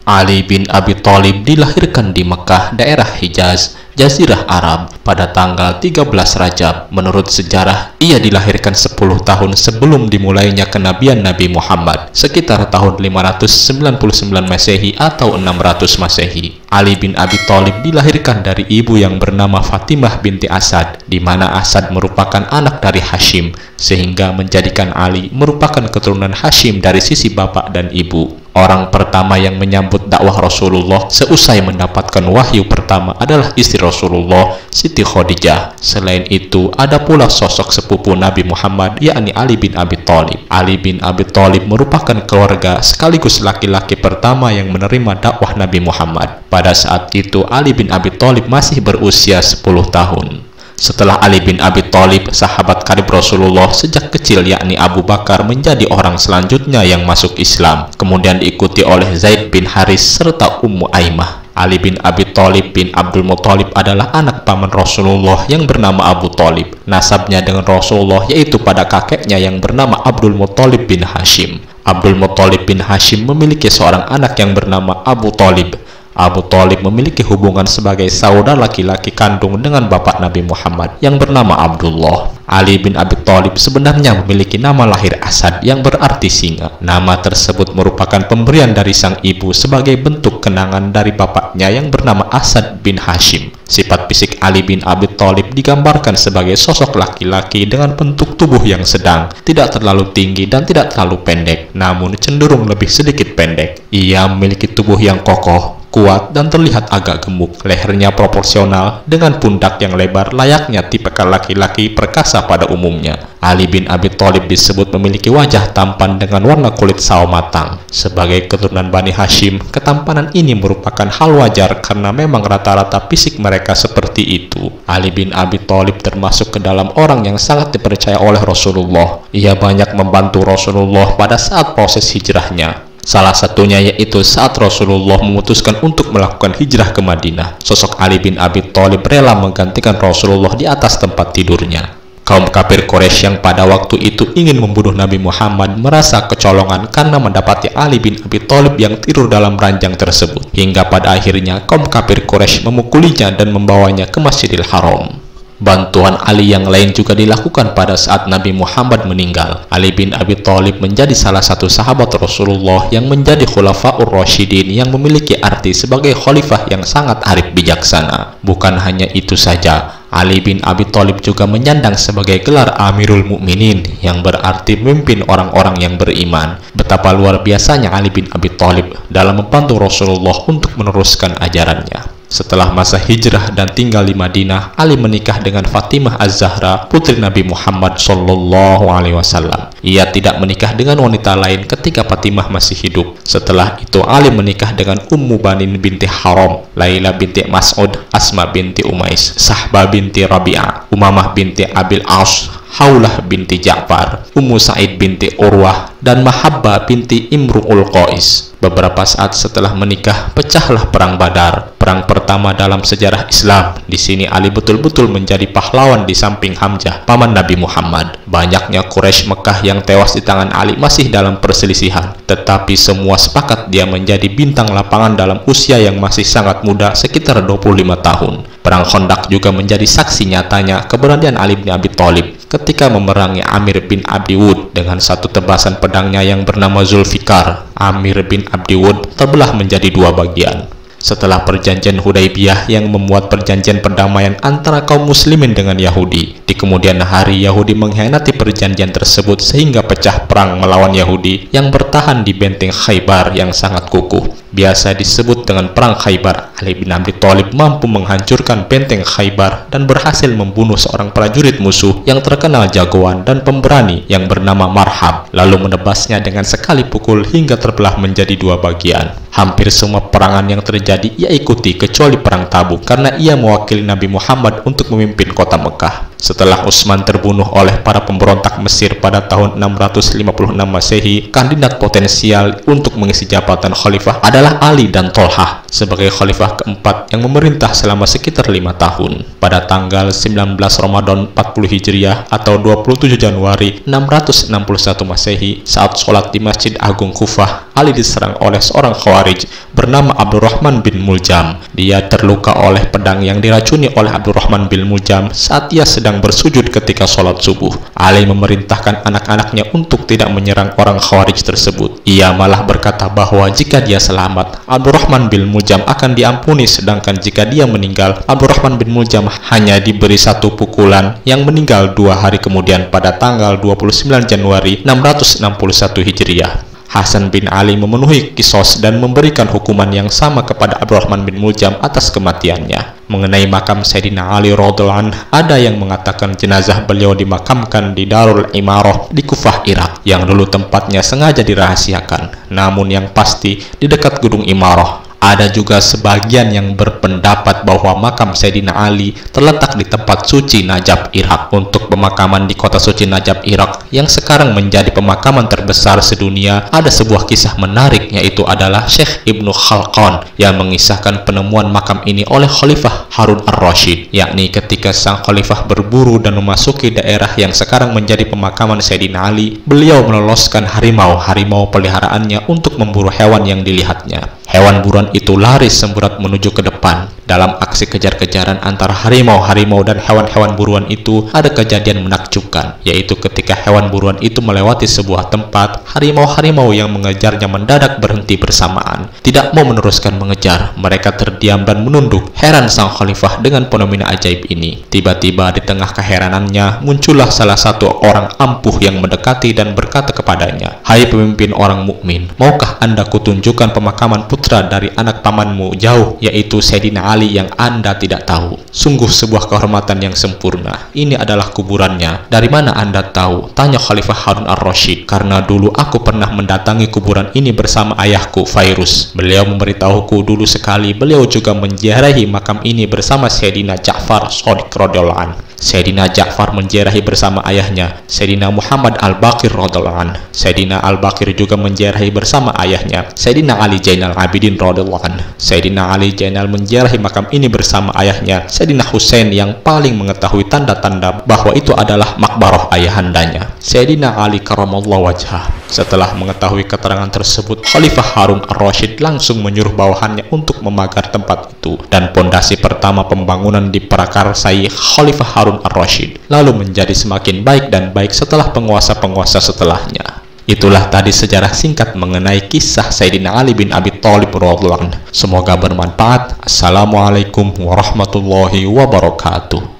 Ali bin Abi Thalib dilahirkan di Mekah, daerah Hijaz, Jazirah Arab, pada tanggal 13 Rajab. Menurut sejarah, ia dilahirkan 10 tahun sebelum dimulainya kenabian Nabi Muhammad, sekitar tahun 599 Masehi atau 600 Masehi. Ali bin Abi Thalib dilahirkan dari ibu yang bernama Fatimah binti Asad, di mana Asad merupakan anak dari Hashim, sehingga menjadikan Ali merupakan keturunan Hashim dari sisi bapak dan ibu. Orang pertama yang menyambut dakwah Rasulullah seusai mendapatkan wahyu pertama adalah istri Rasulullah, Siti Khadijah. Selain itu, ada pula sosok sepupu Nabi Muhammad, yakni Ali bin Abi Thalib. Ali bin Abi Thalib merupakan keluarga sekaligus laki-laki pertama yang menerima dakwah Nabi Muhammad. Pada saat itu, Ali bin Abi Thalib masih berusia 10 tahun. Setelah Ali bin Abi Thalib, sahabat karib Rasulullah sejak kecil yakni Abu Bakar menjadi orang selanjutnya yang masuk Islam, kemudian diikuti oleh Zaid bin Haris serta Ummu Aimah. Ali bin Abi Thalib bin Abdul Muthalib adalah anak paman Rasulullah yang bernama Abu Thalib. Nasabnya dengan Rasulullah yaitu pada kakeknya yang bernama Abdul Muthalib bin Hashim. Abdul Muthalib bin Hashim memiliki seorang anak yang bernama Abu Thalib. Abu Thalib memiliki hubungan sebagai saudara laki-laki kandung dengan bapak Nabi Muhammad yang bernama Abdullah. Ali bin Abi Thalib sebenarnya memiliki nama lahir Asad yang berarti singa. Nama tersebut merupakan pemberian dari sang ibu sebagai bentuk kenangan dari bapaknya yang bernama Asad bin Hashim. Sifat fisik Ali bin Abi Thalib digambarkan sebagai sosok laki-laki dengan bentuk tubuh yang sedang, tidak terlalu tinggi dan tidak terlalu pendek, namun cenderung lebih sedikit pendek. Ia memiliki tubuh yang kokoh, kuat, dan terlihat agak gemuk. Lehernya proporsional dengan pundak yang lebar layaknya tipikal laki-laki perkasa pada umumnya. Ali bin Abi Thalib disebut memiliki wajah tampan dengan warna kulit sawo matang. Sebagai keturunan Bani Hashim, ketampanan ini merupakan hal wajar karena memang rata-rata fisik mereka seperti itu. Ali bin Abi Thalib termasuk ke dalam orang yang sangat dipercaya oleh Rasulullah. Ia banyak membantu Rasulullah pada saat proses hijrahnya. Salah satunya yaitu saat Rasulullah memutuskan untuk melakukan hijrah ke Madinah. Sosok Ali bin Abi Thalib rela menggantikan Rasulullah di atas tempat tidurnya. Kaum kafir Quraisy yang pada waktu itu ingin membunuh Nabi Muhammad merasa kecolongan karena mendapati Ali bin Abi Thalib yang tidur dalam ranjang tersebut. Hingga pada akhirnya kaum kafir Quraisy memukulinya dan membawanya ke Masjidil Haram. Bantuan Ali yang lain juga dilakukan pada saat Nabi Muhammad meninggal. Ali bin Abi Thalib menjadi salah satu sahabat Rasulullah yang menjadi Khulafaur Rasyidin yang memiliki arti sebagai khalifah yang sangat arif bijaksana. Bukan hanya itu saja, Ali bin Abi Thalib juga menyandang sebagai gelar Amirul Mukminin yang berarti memimpin orang-orang yang beriman. Betapa luar biasanya Ali bin Abi Thalib dalam membantu Rasulullah untuk meneruskan ajarannya. Setelah masa hijrah dan tinggal di Madinah, Ali menikah dengan Fatimah Az-Zahra, putri Nabi Muhammad SAW. Ia tidak menikah dengan wanita lain ketika Fatimah masih hidup. Setelah itu, Ali menikah dengan Ummu Banin binti Haram, Laila binti Mas'ud, Asma binti Umais, Sahbah binti Rabi'ah, Umamah binti Abil As, Haulah binti Ja'far, Ummu Sa'id binti Urwah, dan Mahabbah binti Imru'ul Qais. Beberapa saat setelah menikah, pecahlah Perang Badar, perang pertama dalam sejarah Islam. Di sini Ali betul-betul menjadi pahlawan di samping Hamzah, paman Nabi Muhammad. Banyaknya Quraisy Mekah yang tewas di tangan Ali masih dalam perselisihan, tetapi semua sepakat dia menjadi bintang lapangan dalam usia yang masih sangat muda, sekitar 25 tahun. Perang Khandaq juga menjadi saksi nyatanya keberanian Ali bin Abi Thalib ketika memerangi Amir bin Abdi Wud dengan satu tebasan pedangnya yang bernama Zulfikar. Amir bin Abdi Wud terbelah menjadi dua bagian. Setelah perjanjian Hudaybiyah yang memuat perjanjian perdamaian antara kaum muslimin dengan Yahudi, di kemudian hari Yahudi mengkhianati perjanjian tersebut sehingga pecah perang melawan Yahudi yang bertahan di benteng Khaybar yang sangat kukuh. Biasa disebut dengan Perang Khaybar. Ali bin Abi Thalib mampu menghancurkan benteng Khaybar dan berhasil membunuh seorang prajurit musuh yang terkenal jagoan dan pemberani yang bernama Marhab, lalu menebasnya dengan sekali pukul hingga terbelah menjadi dua bagian. Hampir semua perangan yang terjadi ia ikuti kecuali Perang Tabuk karena ia mewakili Nabi Muhammad untuk memimpin kota Mekah. Setelah Utsman terbunuh oleh para pemberontak Mesir pada tahun 656 Masehi, kandidat potensial untuk mengisi jabatan khalifah adalah Ali dan Tolhah. sebagai khalifah keempat yang memerintah selama sekitar 5 tahun. Pada tanggal 19 Ramadan 40 Hijriah atau 27 Januari 661 Masehi, saat sholat di Masjid Agung Kufah, Ali diserang oleh seorang Khawarij bernama Abdurrahman bin Muljam. Dia terluka oleh pedang yang diracuni oleh Abdurrahman bin Muljam saat ia sedang bersujud ketika sholat subuh. Ali memerintahkan anak-anaknya untuk tidak menyerang orang Khawarij tersebut. Ia malah berkata bahwa jika dia selamat, Abdurrahman bin Muljam akan diampuni, sedangkan jika dia meninggal, Abdurrahman bin Muljam hanya diberi 1 pukulan, yang meninggal 2 hari kemudian pada tanggal 29 Januari 661 Hijriah. Hasan bin Ali memenuhi kisos dan memberikan hukuman yang sama kepada Abdurrahman bin Muljam atas kematiannya. Mengenai makam Sayyidina Ali radhiyallahu anhu, ada yang mengatakan jenazah beliau dimakamkan di Darul Imarah di Kufah, Irak, yang dulu tempatnya sengaja dirahasiakan, namun yang pasti di dekat Gunung Imarah. Ada juga sebagian yang berpendapat bahwa makam Sayyidina Ali terletak di tempat suci Najaf, Irak. Untuk pemakaman di kota suci Najaf, Irak, yang sekarang menjadi pemakaman terbesar sedunia, ada sebuah kisah menarik, yaitu adalah Syekh Ibnu Khalqan yang mengisahkan penemuan makam ini oleh Khalifah Harun ar-Rasyid, yakni ketika sang khalifah berburu dan memasuki daerah yang sekarang menjadi pemakaman Sayyidina Ali, beliau meloloskan harimau peliharaannya untuk memburu hewan yang dilihatnya. Hewan buruan itu lari semburat menuju ke depan. Dalam aksi kejar-kejaran antara harimau dan hewan-hewan buruan itu, ada kejadian menakjubkan, yaitu ketika hewan buruan itu melewati sebuah tempat, harimau-harimau yang mengejarnya mendadak berhenti bersamaan, tidak mau meneruskan mengejar. Mereka terdiam dan menunduk. Heran sang khalifah dengan fenomena ajaib ini. Tiba-tiba di tengah keheranannya, muncullah salah satu orang ampuh yang mendekati dan berkata kepadanya, "Hai pemimpin orang mukmin, maukah Anda kutunjukkan pemakaman putra dari anak pamanmu jauh, yaitu Sayyidina Ali yang Anda tidak tahu? Sungguh sebuah kehormatan yang sempurna. Ini adalah kuburannya." "Dari mana Anda tahu?" tanya Khalifah Harun ar-Rasyid. "Karena dulu aku pernah mendatangi kuburan ini bersama ayahku, Fairuz. Beliau memberitahuku dulu sekali beliau juga menziarahi makam ini bersama Sayyidina Ja'far Shadiq radhiyallahu anhu. Sayyidina Ja'far menziarahi bersama ayahnya, Sayyidina Muhammad al-Baqir radhiyallahu anhu. Sayyidina al-Baqir juga menziarahi bersama ayahnya, Sayyidina Ali Zainal Abidin radhiyallahu anhu. Sayyidina Ali Zainal menziarahi makam ini bersama ayahnya, Sayyidina Husain, yang paling mengetahui tanda-tanda bahwa itu adalah makbarah ayahandanya, Sayyidina Ali karamallahu wajhah." Setelah mengetahui keterangan tersebut, Khalifah Harun ar-Rasyid langsung menyuruh bawahannya untuk memagar tempat itu, dan pondasi pertama pembangunan diprakarsai Khalifah Harun ar-Rasyid, lalu menjadi semakin baik dan baik setelah penguasa-penguasa setelahnya. Itulah tadi sejarah singkat mengenai kisah Sayyidina Ali bin Abi Thalib radhiyallahu anhu. Semoga bermanfaat. Assalamualaikum warahmatullahi wabarakatuh.